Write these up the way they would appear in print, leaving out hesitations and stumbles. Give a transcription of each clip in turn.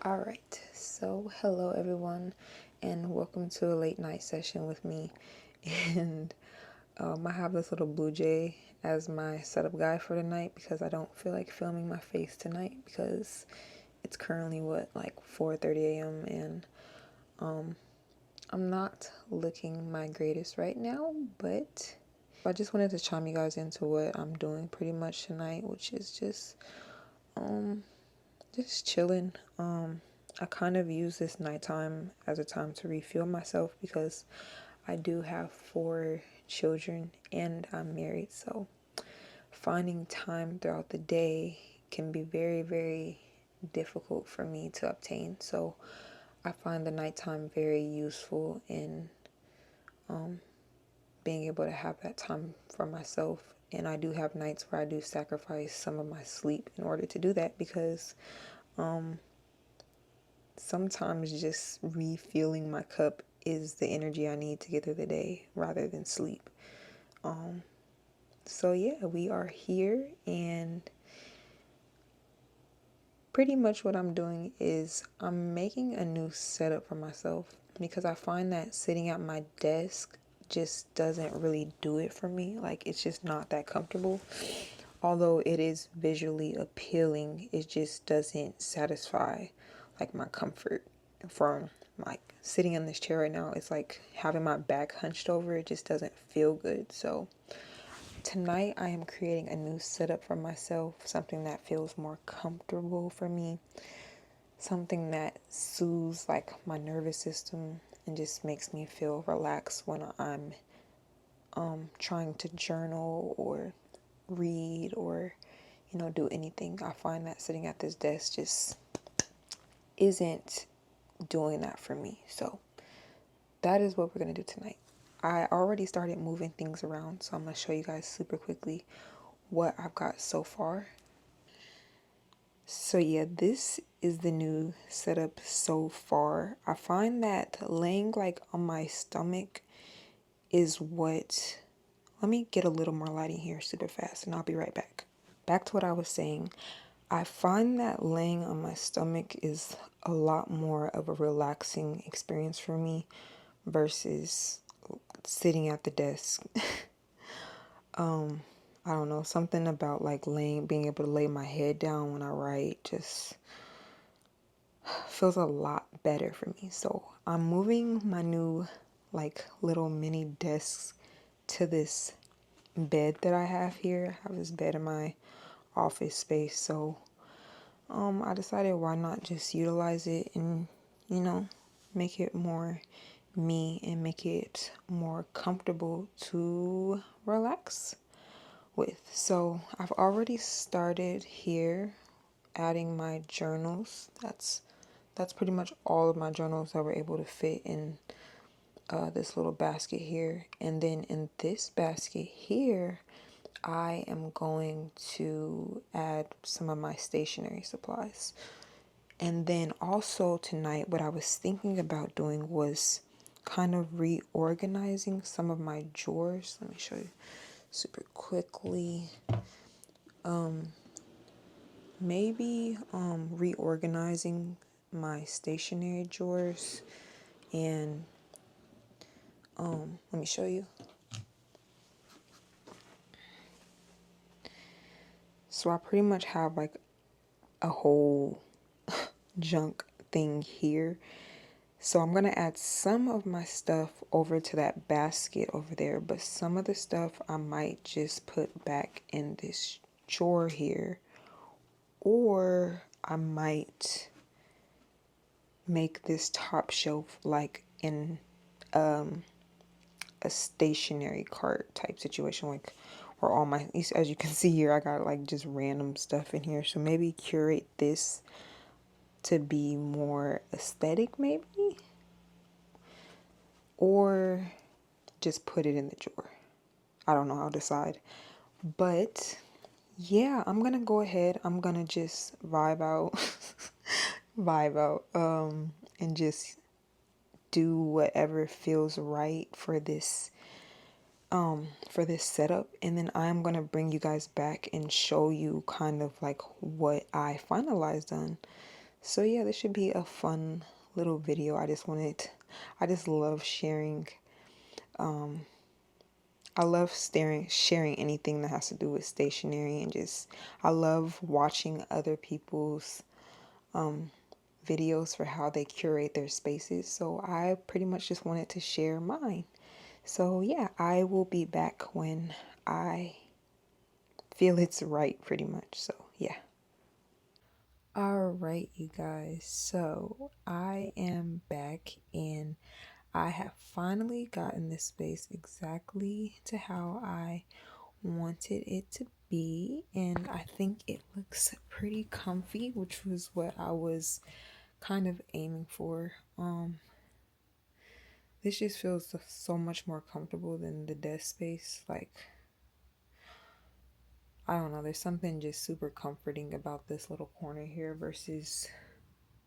All right, so hello everyone, and welcome to a late night session with me. And I have this little blue jay as my setup guy for tonight because I don't feel like filming my face tonight because it's currently like 4:30 a.m. and I'm not looking my greatest right now, but I just wanted to chime you guys into what I'm doing pretty much tonight, which is just chilling. I kind of use this nighttime as a time to refuel myself because I do have 4 children and I'm married, so finding time throughout the day can be very, very difficult for me to obtain. So I find the nighttime very useful in being able to have that time for myself. And I do have nights where I do sacrifice some of my sleep in order to do that because sometimes just refueling my cup is the energy I need to get through the day rather than sleep. So yeah, we are here, and pretty much what I'm doing is I'm making a new setup for myself because I find that sitting at my desk just doesn't really do it for me. Like, it's just not that comfortable. Although it is visually appealing, it just doesn't satisfy like my comfort from like sitting in this chair right now. It's like having my back hunched over, it just doesn't feel good. So tonight I am creating a new setup for myself, something that feels more comfortable for me, something that soothes like my nervous system and just makes me feel relaxed when I'm trying to journal or read or do anything. I find that sitting at this desk just isn't doing that for me. So that is what we're going to do tonight. I already started moving things around, so I'm going to show you guys super quickly what I've got so far. So yeah, this is the new setup so far. I find that laying like on my stomach is what... Let me get a little more lighting here super fast and I'll be right back. Back to what I was saying. I find that laying on my stomach is a lot more of a relaxing experience for me versus sitting at the desk. I don't know, something about like being able to lay my head down when I write just feels a lot better for me. So I'm moving my new like little mini desks to this bed that I have here. I have this bed in my office space, so I decided why not just utilize it and make it more me and make it more comfortable to relax with. So I've already started here adding my journals. That's pretty much all of my journals that were able to fit in this little basket here. And then in this basket here, I am going to add some of my stationery supplies. And then also tonight, what I was thinking about doing was kind of reorganizing some of my drawers. Let me show you super quickly. Maybe reorganizing my stationery drawers, and let me show you. So I pretty much have like a whole junk thing here. So I'm going to add some of my stuff over to that basket over there, but some of the stuff I might just put back in this drawer here, or I might make this top shelf like in a stationary cart type situation, like where all my, as you can see here, I got like just random stuff in here. So maybe curate this to be more aesthetic maybe, or just put it in the drawer. I don't know, I'll decide. But yeah, I'm gonna go ahead, I'm gonna just vibe out vibe out and just do whatever feels right for this setup, and then I'm gonna bring you guys back and show you kind of like what I finalized on. So yeah, this should be a fun little video. I just love sharing. Um, I love sharing anything that has to do with stationery, and just I love watching other people's videos for how they curate their spaces. So I pretty much just wanted to share mine. So yeah, I will be back when I feel it's right, pretty much. So yeah. All right, you guys. So I am back and I have finally gotten this space exactly to how I wanted it to be. And I think it looks pretty comfy, which was what I was kind of aiming for. This just feels so much more comfortable than the desk space. Like, I don't know, there's something just super comforting about this little corner here versus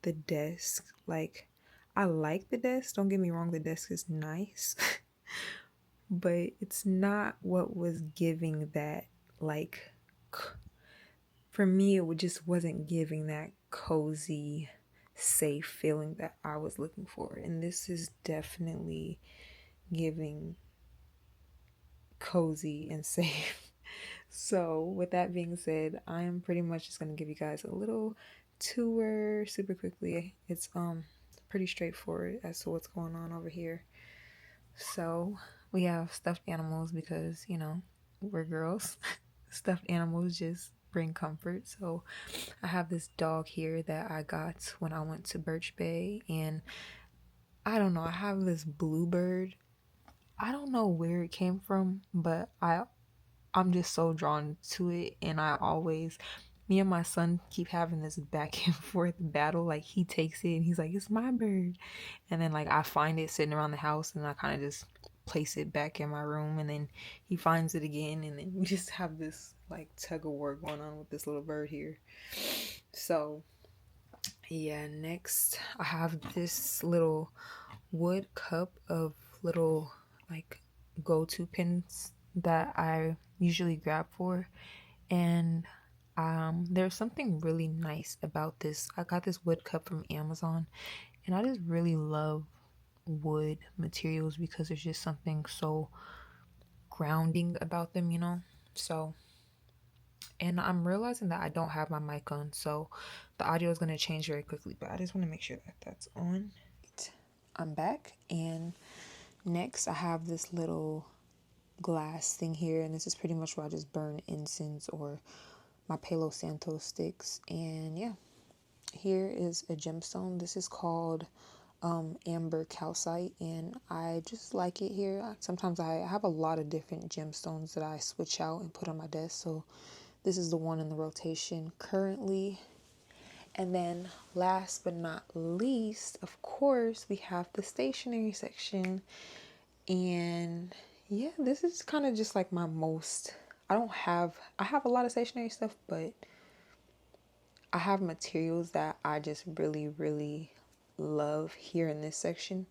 the desk. Like, I like the desk, don't get me wrong, the desk is nice, but it's not what was giving that, like, for me, just wasn't giving that cozy, safe feeling that I was looking for. And this is definitely giving cozy and safe. So, with that being said, I am pretty much just going to give you guys a little tour super quickly. It's pretty straightforward as to what's going on over here. So, we have stuffed animals because, you know, we're girls. Stuffed animals just bring comfort. So, I have this dog here that I got when I went to Birch Bay, and I don't know, I have this bluebird. I don't know where it came from, but I'm just so drawn to it, and me and my son keep having this back and forth battle. Like, he takes it and he's like, "It's my bird," and then like I find it sitting around the house, and I kind of just place it back in my room, and then he finds it again, and then we just have this like tug of war going on with this little bird here. So yeah, next I have this little wood cup of little like go-to pins that I usually grab for, and there's something really nice about this. I got this wood cup from Amazon, and I just really love wood materials because there's just something so grounding about them, you know. So, and I'm realizing that I don't have my mic on, so the audio is going to change very quickly, but I just want to make sure that that's on. I'm back, and next I have this little glass thing here, and this is pretty much where I just burn incense or my Palo Santo sticks. And yeah, here is a gemstone. This is called amber calcite, and I just like it here. Sometimes I have a lot of different gemstones that I switch out and put on my desk, so this is the one in the rotation currently. And then last but not least, of course, we have the stationery section. And yeah, this is kind of just like my most, I have a lot of stationery stuff, but I have materials that I just really, really love here in this section.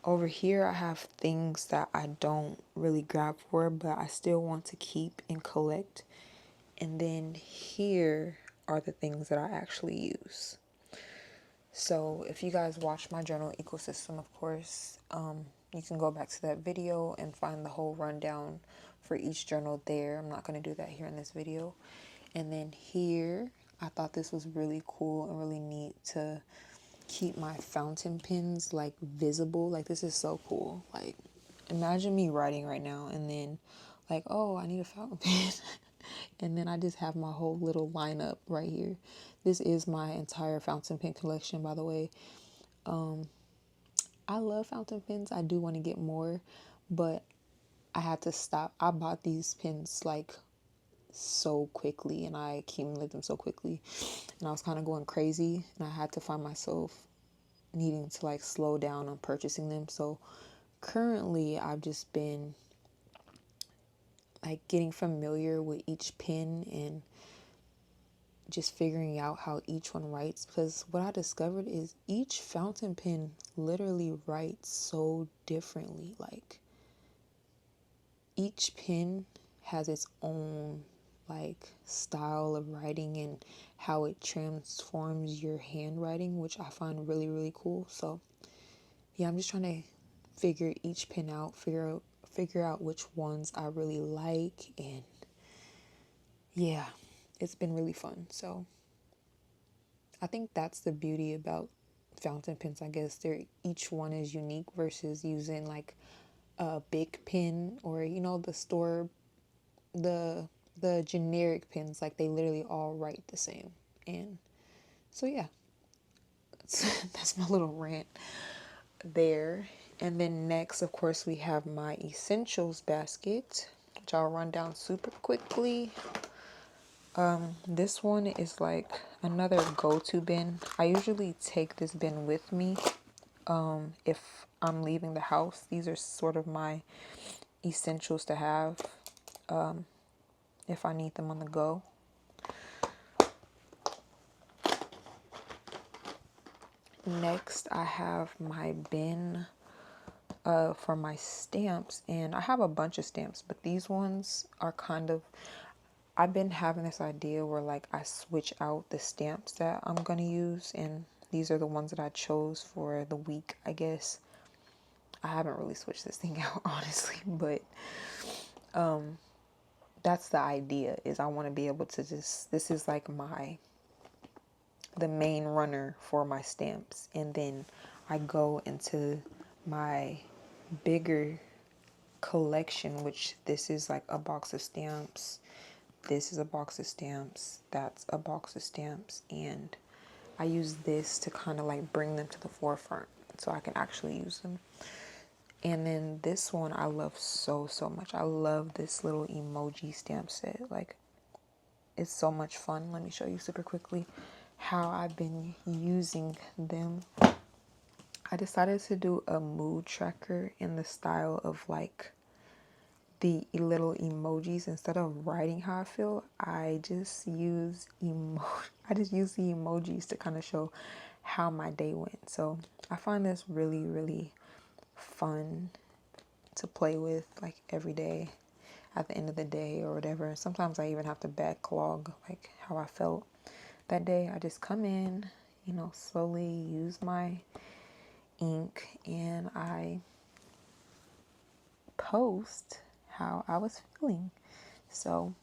Over here, I have things that I don't really grab for, but I still want to keep and collect. And then here are the things that I actually use. So if you guys watch my journal ecosystem, of course, you can go back to that video and find the whole rundown for each journal there. I'm not going to do that here in this video. And then here, I thought this was really cool and really neat to keep my fountain pens like visible. Like, this is so cool. Like, imagine me writing right now and then like, oh, I need a fountain pen. And then I just have my whole little lineup right here. This is my entire fountain pen collection, by the way. I love fountain pens. I do want to get more, but I had to stop. I bought these pens like so quickly, and I accumulated them so quickly, and I was kind of going crazy, and I had to find myself needing to like slow down on purchasing them. So currently I've just been like getting familiar with each pen and just figuring out how each one writes, because what I discovered is each fountain pen literally writes so differently. Like, each pen has its own like style of writing and how it transforms your handwriting, which I find really, really cool. So yeah, I'm just trying to figure each pen out, figure out which ones I really like, and yeah, it's been really fun. So I think that's the beauty about fountain pens. I guess they're each one is unique versus using like a big pen or the store the generic pens, like they literally all write the same. And so yeah, that's my little rant there. And then next, of course, we have my essentials basket, which I'll run down super quickly. This one is like another go-to bin. I usually take this bin with me if I'm leaving the house. These are sort of my essentials to have if I need them on the go. Next, I have my bin for my stamps, and I have a bunch of stamps, but these ones are kind of, I've been having this idea where like I switch out the stamps that I'm gonna use, and these are the ones that I chose for the week, I guess. I haven't really switched this thing out, honestly, but that's the idea, is I want to be able to just, this is like the main runner for my stamps, and then I go into my bigger collection, which this is like a box of stamps, this is a box of stamps, that's a box of stamps, and I use this to kind of like bring them to the forefront so I can actually use them. And then this one I love so much. I love this little emoji stamp set. Like, it's so much fun. Let me show you super quickly how I've been using them. I decided to do a mood tracker in the style of like the little emojis. Instead of writing how I feel, I just use I just use the emojis to kind of show how my day went. So I find this really, really fun to play with, like every day at the end of the day or whatever. Sometimes I even have to backlog like how I felt that day. I just come in, slowly use my ink, and I post how I was feeling. So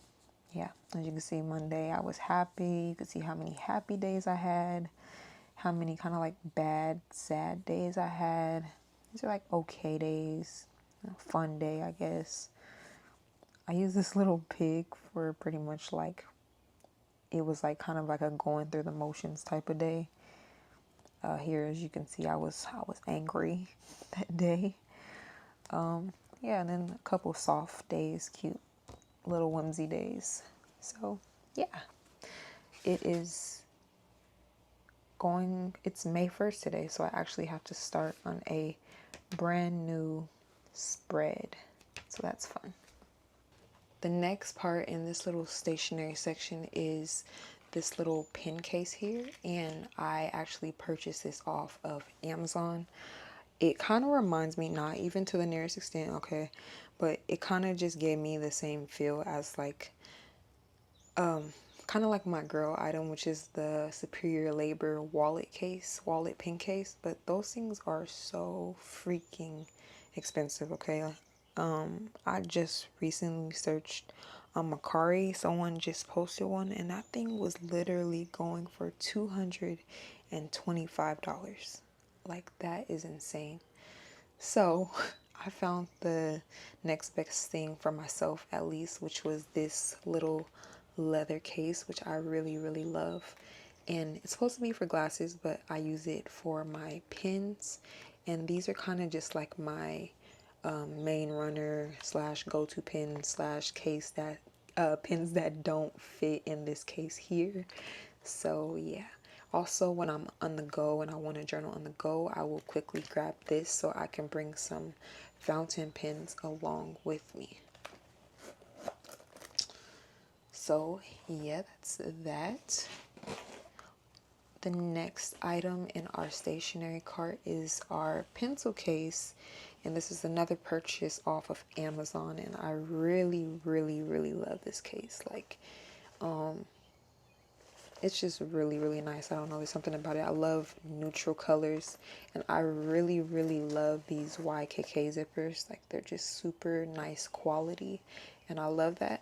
yeah, as you can see, Monday I was happy. You can see how many happy days I had, how many kind of like bad, sad days I had. These are like okay days, fun day, I guess. I use this little pig for pretty much like, it was like kind of like a going through the motions type of day. Here, as you can see, I was angry that day. Yeah, and then a couple soft days, cute little whimsy days. So yeah, it is it's May 1st today, so I actually have to start on a brand new spread. So that's fun. The next part in this little stationery section is this little pen case here, and I actually purchased this off of Amazon. It kind of reminds me, not even to the nearest extent, okay, but it kind of just gave me the same feel as like kind of like my girl item, which is the Superior Labor wallet pen case. But those things are so freaking expensive, okay? I just recently searched on Macari. Someone just posted one, and that thing was literally going for $225. Like, that is insane. So I found the next best thing for myself, at least, which was this little leather case, which I really, really love. And it's supposed to be for glasses, but I use it for my pens. And these are kind of just like my main runner slash go-to pen slash case that pens that don't fit in this case here. So yeah. Also, when I'm on the go and I want to journal on the go, I will quickly grab this so I can bring some fountain pens along with me. So yeah, that's that. The next item in our stationery cart is our pencil case, And this is another purchase off of Amazon, and I really, really, really love this case. Like, it's just really, really nice. I don't know, there's something about it. I love neutral colors, and I really, really love these YKK zippers. Like, they're just super nice quality, and I love that.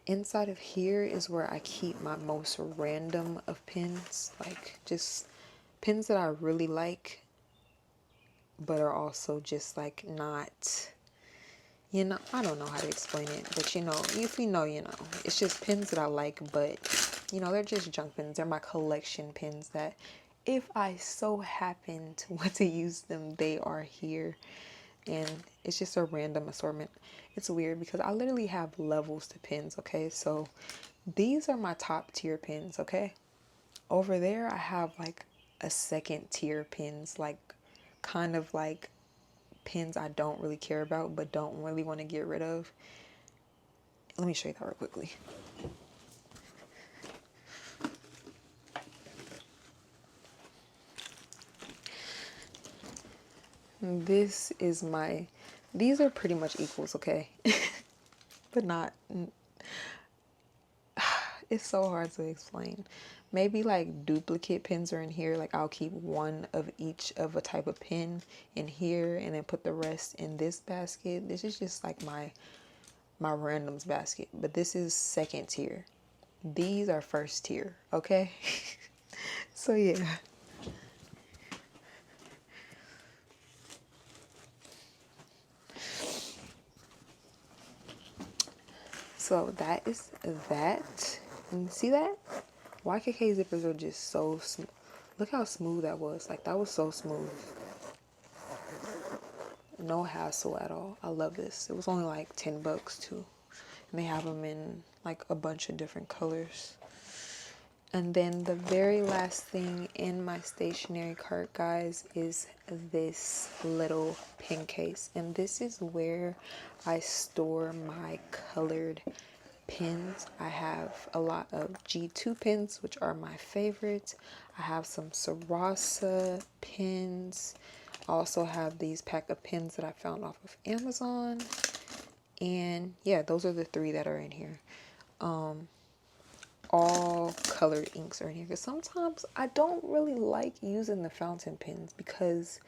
Inside of here is where I keep my most random of pens, like just pens that I really like, but are also just like not, you know, I don't know how to explain it, but you know, if you know, you know. It's just pens that I like, but you know, they're just junk pens. They're my collection pens that if I so happen to want to use them, they are here. And it's just a random assortment. It's weird because I literally have levels to pens, okay? So these are my top tier pens, okay? Over there, I have like a second tier pens, like kind of like pens I don't really care about but don't really want to get rid of. Let me show you that real quickly. This is my, these are pretty much equals, okay? But not, it's so hard to explain. Maybe like duplicate pens are in here. Like I'll keep one of each of a type of pen in here and then put the rest in this basket. This is just like my randoms basket, but this is second tier. These are first tier, okay? So yeah. So that is that. And see that? YKK zippers are just so smooth. Look how smooth that was. Like that was so smooth. No hassle at all. I love this. It was only like 10 bucks too. And they have them in like a bunch of different colors. And then the very last thing in my stationery cart, guys, is this little pen case. And this is where I store my colored pens. I have a lot of G2 pens, which are my favorites. I have some Sarasa pens. I also have these pack of pens that I found off of Amazon. And yeah, those are the three that are in here. All colored inks are in here because sometimes I don't really like using the fountain pens because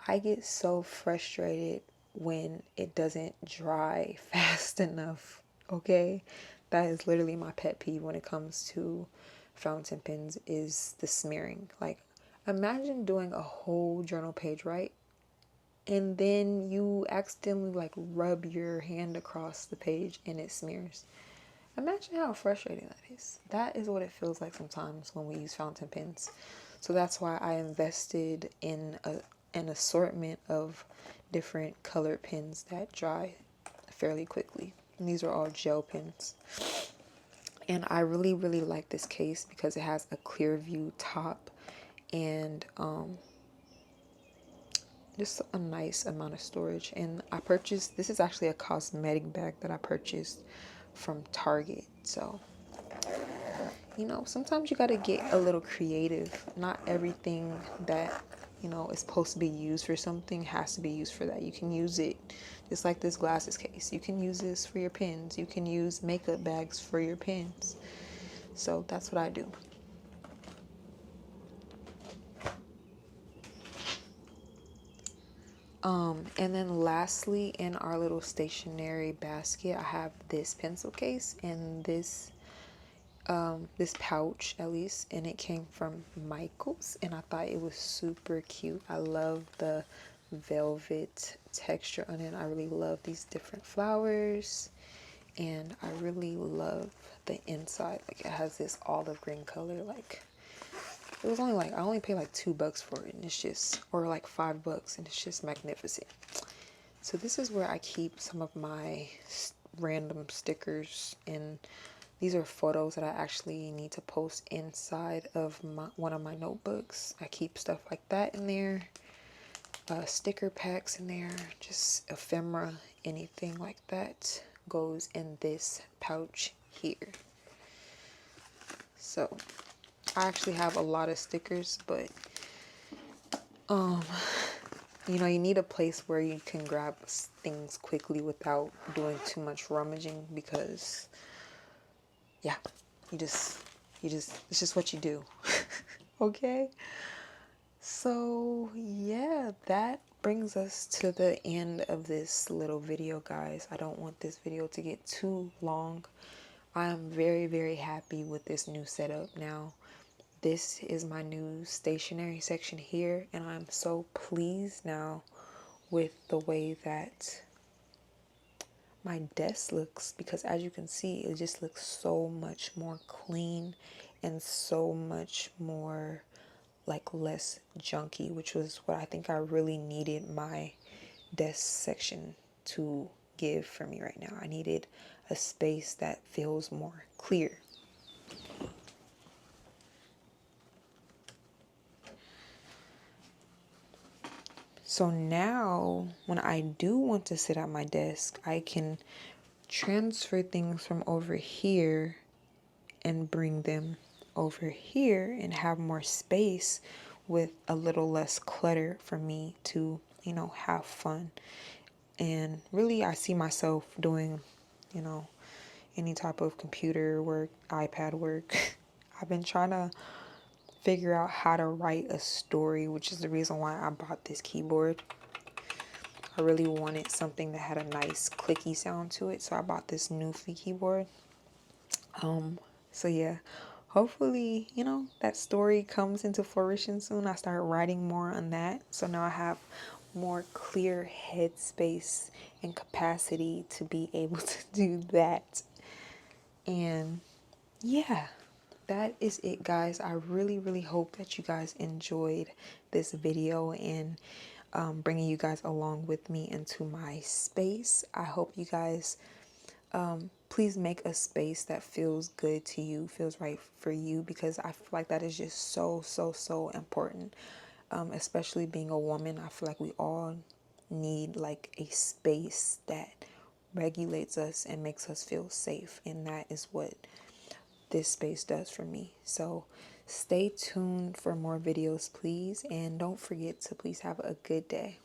I get so frustrated when it doesn't dry fast enough. Okay, that is literally my pet peeve when it comes to fountain pens, is the smearing. Like, imagine doing a whole journal page, right, and then you accidentally like rub your hand across the page and it smears. Imagine how frustrating that is. That is what it feels like sometimes when we use fountain pens. So that's why I invested in an assortment of different colored pens that dry fairly quickly. And these are all gel pens. And I really, really like this case because it has a clear view top and just a nice amount of storage. And I purchased, this is actually a cosmetic bag that I purchased from Target. So you know, sometimes you got to get a little creative. Not everything that, you know, is supposed to be used for something has to be used for that. You can use it just like this glasses case. You can use this for your pens. You can use makeup bags for your pens. So that's what I do. And then lastly, in our little stationery basket, I have this pencil case and this pouch at least, and it came from Michael's, and I thought it was super cute. I love the velvet texture on it. I really love these different flowers, and I really love the inside. Like, it has this olive green color. Like, it was only like, I only paid like $2 for it, and it's just, or like $5, and it's just magnificent. So this is where I keep some of my random stickers, and these are photos that I actually need to post inside of one of my notebooks. I keep stuff like that in there, sticker packs in there, just ephemera, anything like that goes in this pouch here. So I actually have a lot of stickers, but you know, you need a place where you can grab things quickly without doing too much rummaging, because yeah, you just it's just what you do. Okay, so yeah, that brings us to the end of this little video, guys. I don't want this video to get too long. I am very, very happy with this new setup now. This is my new stationery section here, and I'm so pleased now with the way that my desk looks, because as you can see, it just looks so much more clean and so much more like less junky, which was what I think I really needed my desk section to give for me right now. I needed a space that feels more clear. So now when I do want to sit at my desk, I can transfer things from over here and bring them over here and have more space with a little less clutter for me to, you know, have fun. And really, I see myself doing, you know, any type of computer work, iPad work. I've been trying to figure out how to write a story, which is the reason why I bought this keyboard. I really wanted something that had a nice clicky sound to it, so I bought this Newfie keyboard. So yeah, hopefully, you know, that story comes into fruition soon. I start writing more on that, so now I have more clear headspace and capacity to be able to do that. And yeah, that is it, guys. I really, really hope that you guys enjoyed this video and bringing you guys along with me into my space. I hope you guys please make a space that feels good to you, feels right for you, because I feel like that is just so, so, so important. Especially being a woman, I feel like we all need like a space that regulates us and makes us feel safe. And that is what this space does for me. So stay tuned for more videos, please. And don't forget to please have a good day.